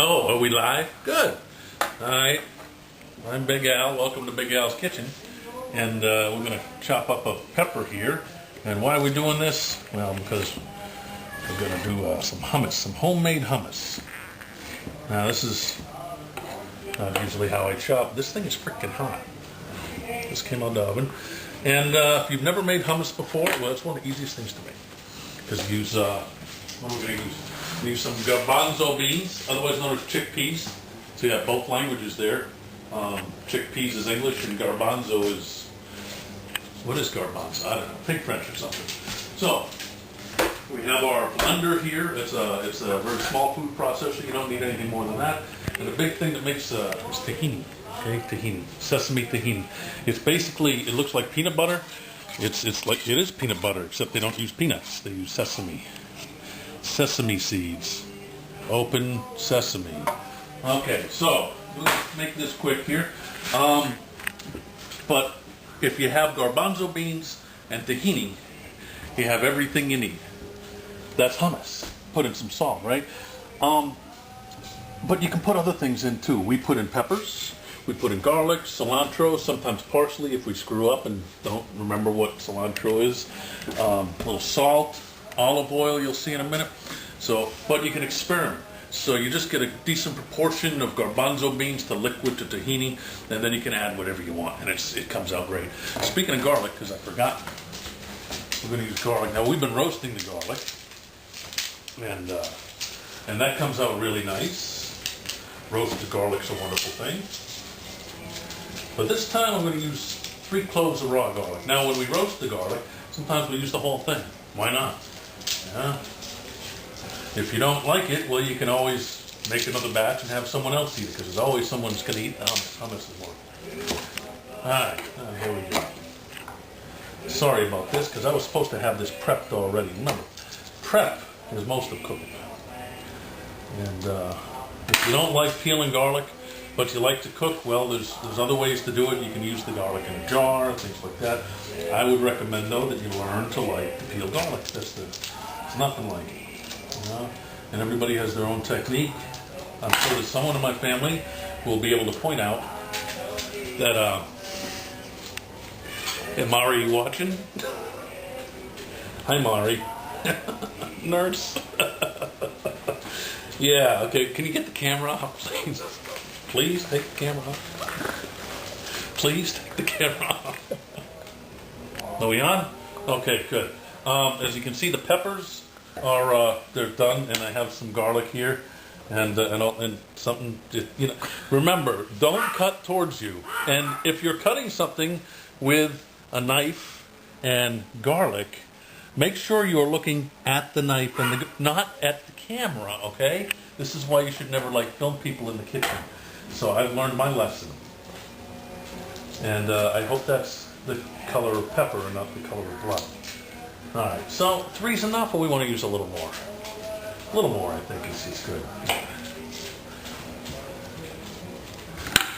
Oh, are we live? Good. All right. I'm Big Al. Welcome to Big Al's Kitchen. And we're going to chop up a pepper here. And why are we doing this? Well, because we're going to do some hummus, some homemade hummus. Now, this is not usually how I chop. This thing is freaking hot. This came out of the oven. And if you've never made hummus before, well, it's one of the easiest things to make. Because you use, what are we going to use? We use some garbanzo beans, otherwise known as chickpeas. So you have both languages there. Chickpeas is English and garbanzo is, what is garbanzo? I don't know, pig French or something. So, we have our blender here. It's a very small food processor. You don't need anything more than that. And the big thing that makes is tahini. Okay, tahini, sesame tahini. It's basically, it looks like peanut butter. It's like, it is peanut butter, except they don't use peanuts. They use sesame seeds. Open sesame. Okay, so let's make this quick here. But if you have garbanzo beans and tahini, you have everything you need. That's hummus. Put in some salt, right? But you can put other things in too. We put in peppers. We put in garlic, cilantro, sometimes parsley if we screw up and don't remember what cilantro is. A little salt, olive oil, you'll see in a minute. So, but you can experiment. So you just get a decent proportion of garbanzo beans to liquid to tahini, and then you can add whatever you want, and it comes out great. Speaking of garlic, because I forgot, we're going to use garlic. Now we've been roasting the garlic, and that comes out really nice. Roasted garlic's a wonderful thing. But this time I'm going to use 3 cloves of raw garlic. Now when we roast the garlic, sometimes we use the whole thing. Why not? Yeah. If you don't like it, well, you can always make another batch and have someone else eat it, because there's always someone's going to eat the hummus. Hummus is more. Alright, here we go. Sorry about this, because I was supposed to have this prepped already. Remember, prep is most of cooking. And if you don't like peeling garlic, but you like to cook, well, there's other ways to do it. You can use the garlic in a jar, things like that. I would recommend, though, that you learn to like to peel garlic. It's nothing like it. You know? And everybody has their own technique. I'm sure that someone in my family will be able to point out that, hey, Mari, you watching? Hi, Mari. Nurse. Yeah, okay, can you get the camera off, please? Please take the camera off. Please take the camera off. Are we on? Okay, good. As you can see, the peppers are they're done, and I have some garlic here, and something. You know, remember, don't cut towards you. And if you're cutting something with a knife and garlic, make sure you are looking at the knife and not at the camera. Okay? This is why you should never film people in the kitchen. So I've learned my lesson, and I hope that's the color of pepper and not the color of blood. All right, so 3's enough, or we want to use a little more? A little more, I think, is good.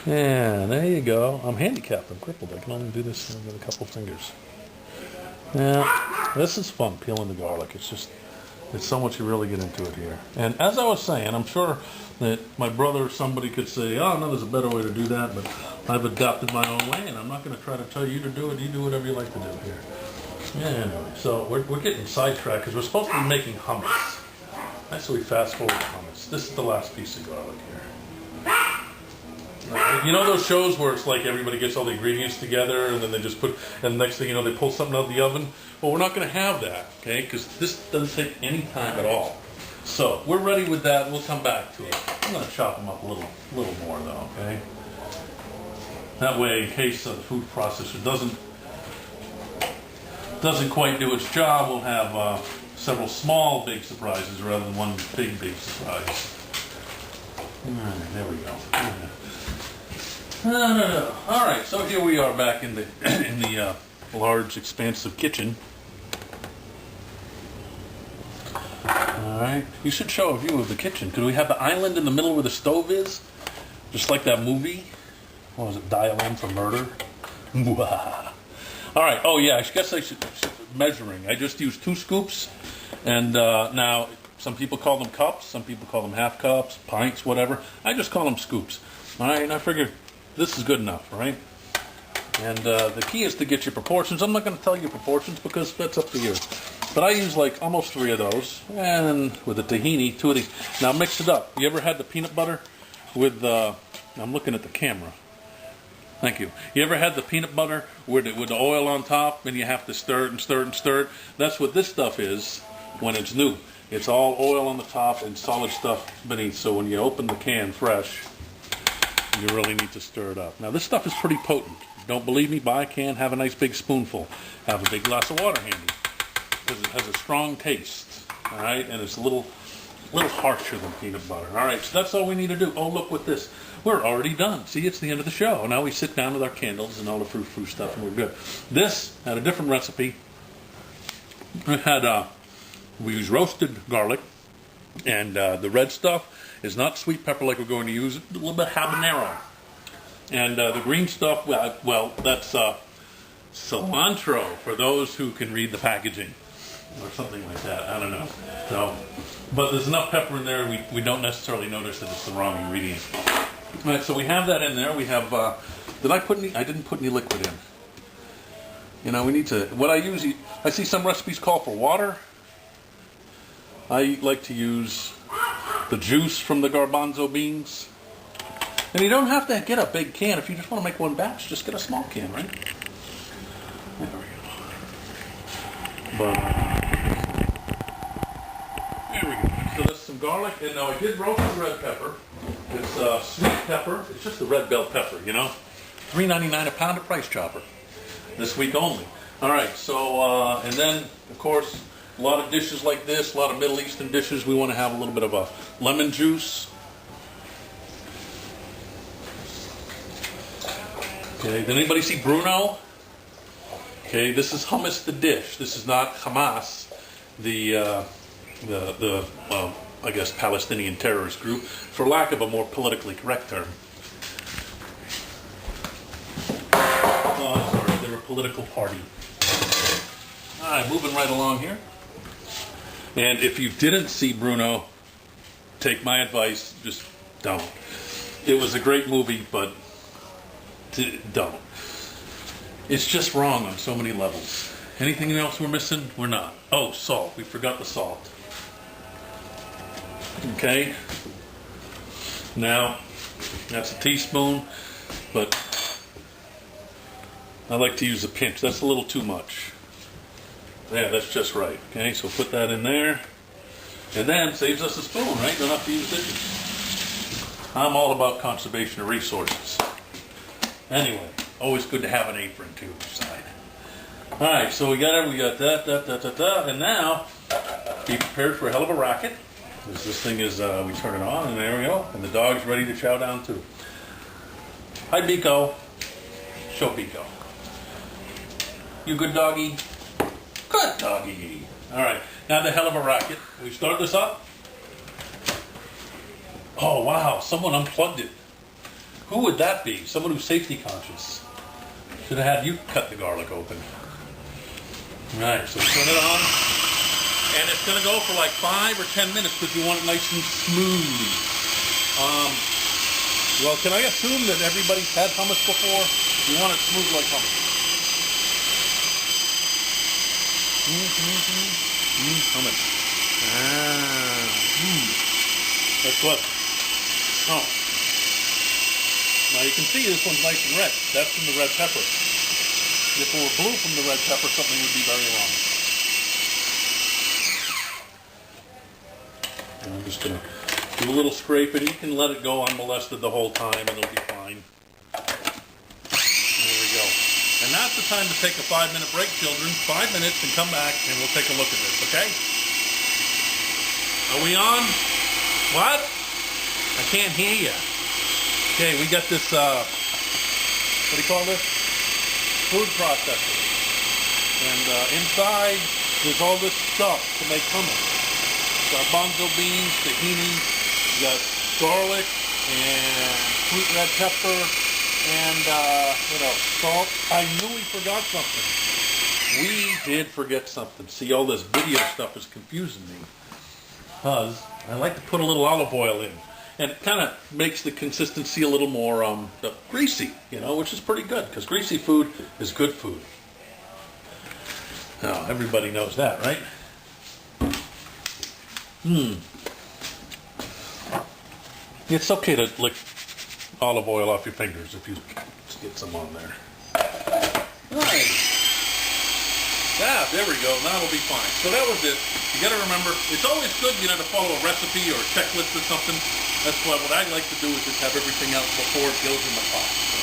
Yeah, there you go. I'm handicapped. I'm crippled. I can only do this with a couple fingers. Yeah, this is fun, peeling the garlic. It's so much you really get into it here. And as I was saying, I'm sure that my brother or somebody could say, oh, no, there's a better way to do that, but I've adopted my own way, and I'm not going to try to tell you to do it. You do whatever you like to do here. Yeah, anyway, so we're getting sidetracked because we're supposed to be making hummus. Nice, so we fast forward to hummus. This is the last piece of garlic here. You know those shows where it's like everybody gets all the ingredients together and then they just put, and the next thing you know, they pull something out of the oven? Well, we're not going to have that, okay, because this doesn't take any time at all. So we're ready with that. We'll come back to it. I'm going to chop them up a little more, though, okay? That way, in case the food processor doesn't quite do its job, we'll have several small big surprises rather than one big surprise. There we go. No. All right, so here we are back in the large, expansive kitchen. All right, you should show a view of the kitchen. Could we have the island in the middle where the stove is, just like that movie? What was it? Dial M for Murder. All right. Oh yeah, I guess I should measuring. I just used 2 scoops, and now Some people call them cups, some people call them half cups, pints, whatever. I just call them scoops. All right, and I figure this is good enough, right? And the key is to get your proportions. I'm not going to tell you proportions because that's up to you. But I use like almost 3 of those, and with the tahini, 2 of these. Now mix it up. You ever had the peanut butter with? I'm looking at the camera. Thank you. You ever had the peanut butter with the oil on top, and you have to stir it and stir it and stir it? That's what this stuff is when it's new. It's all oil on the top and solid stuff beneath. So when you open the can fresh, you really need to stir it up. Now this stuff is pretty potent. Don't believe me? Buy a can, have a nice big spoonful. Have a big glass of water handy. Because it has a strong taste. Alright? And it's a little harsher than peanut butter. Alright, so that's all we need to do. Oh, look with this. We're already done. See, it's the end of the show. Now we sit down with our candles and all the frou-frou stuff and we're good. This had a different recipe. It had, we use roasted garlic. And the red stuff is not sweet pepper like we're going to use. A little bit habanero. And the green stuff, well, that's cilantro for those who can read the packaging. Or something like that. I don't know. So, but there's enough pepper in there, we don't necessarily notice that it's the wrong ingredient. All right, so we have that in there. We have, I didn't put any liquid in. You know, we need to, what I use, I see some recipes call for water. I like to use the juice from the garbanzo beans. And you don't have to get a big can. If you just want to make one batch, just get a small can, right? There we go. But, there we go. So that's some garlic. And now I did roast the red pepper. It's sweet pepper. It's just a red bell pepper, you know. $3.99 a pound at Price Chopper. This week only. All right, so, and then, of course, a lot of dishes like this, a lot of Middle Eastern dishes, we want to have a little bit of a lemon juice. Okay, did anybody see Bruno? Okay, this is Hummus the dish. This is not Hamas, the I guess Palestinian terrorist group, for lack of a more politically correct term. Oh, I'm sorry, they're a political party. All right, moving right along here. And if you didn't see Bruno, take my advice, just don't. It was a great movie, but don't. It's just wrong on so many levels. Anything else we're missing? We're not. Oh, salt. We forgot the salt. Okay. Now, that's a teaspoon, but I like to use a pinch. That's a little too much. Yeah, that's just right. Okay, so put that in there. And then saves us a spoon, right? Don't have to use dishes. I'm all about conservation of resources. Anyway, always good to have an apron too, side. All right, so we got that, and now be prepared for a hell of a racket. This thing is, we turn it on, and there we go, and the dog's ready to chow down too. Hi, Biko. Show Biko. You good doggy? Good doggy. All right, now the hell of a racket. We start this up. Oh wow, someone unplugged it. Who would that be? Someone who's safety conscious. Should have had you cut the garlic open. All right, so we turn it on. And it's going to go for like 5 or 10 minutes because you want it nice and smooth. Well, can I assume that everybody's had hummus before? You want it smooth like hummus. Hummus. That's good. Oh. Now you can see this one's nice and red. That's from the red pepper. If it were blue from the red pepper, something would be very wrong. And I'm just going to do a little scraping. You can let it go unmolested the whole time and it'll be fine. There we go. And now's the time to take a 5-minute break, children. 5 minutes and come back and we'll take a look at this, okay? Are we on? What? I can't hear you. Okay, we got this, what do you call this? Food processor. And inside, there's all this stuff to make hummus. Garbanzo beans, tahini, you got garlic, and sweet red pepper, and, salt. I knew we forgot something. We did forget something. See, all this video stuff is confusing me. because I like to put a little olive oil in. And it kind of makes the consistency a little more greasy, you know, which is pretty good, because greasy food is good food. Now, everybody knows that, right? It's okay to lick olive oil off your fingers if you get some on there. Right. Yeah, there we go. That'll be fine. So that was it. You got to remember, it's always good, you know, to follow a recipe or a checklist or something. That's why what I like to do is just have everything else before it goes in the pot. So.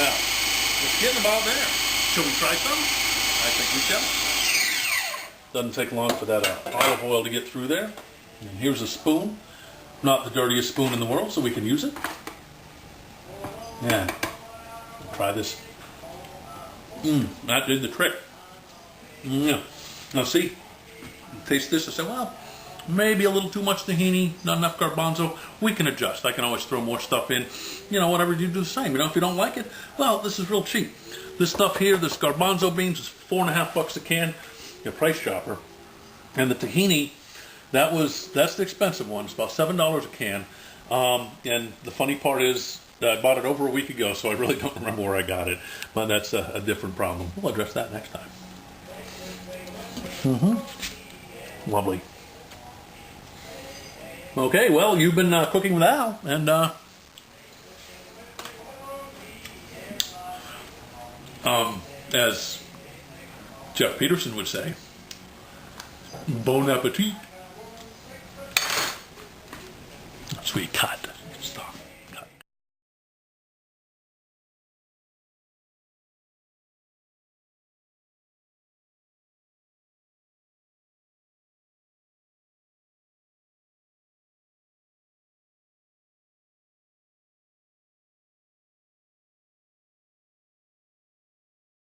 Now, it's getting about there. Shall we try some? I think we shall. Doesn't take long for that olive oil to get through there. And here's a spoon. Not the dirtiest spoon in the world, so we can use it. Yeah. Try this. That did the trick. Yeah. Now see, taste this and say, well, maybe a little too much tahini, not enough garbanzo. We can adjust. I can always throw more stuff in. You know, whatever, you do the same. You know, if you don't like it, well, this is real cheap. This stuff here, this garbanzo beans, is $4.50 a can. Your Price Chopper. And the tahini, that's the expensive one. It's about $7 a can. And the funny part is, I bought it over a week ago, so I really don't remember where I got it. But that's a different problem. We'll address that next time. Lovely. Okay, well, you've been cooking with Al, and as Jeff Peterson would say, bon appetit. Sweet cut. Stop.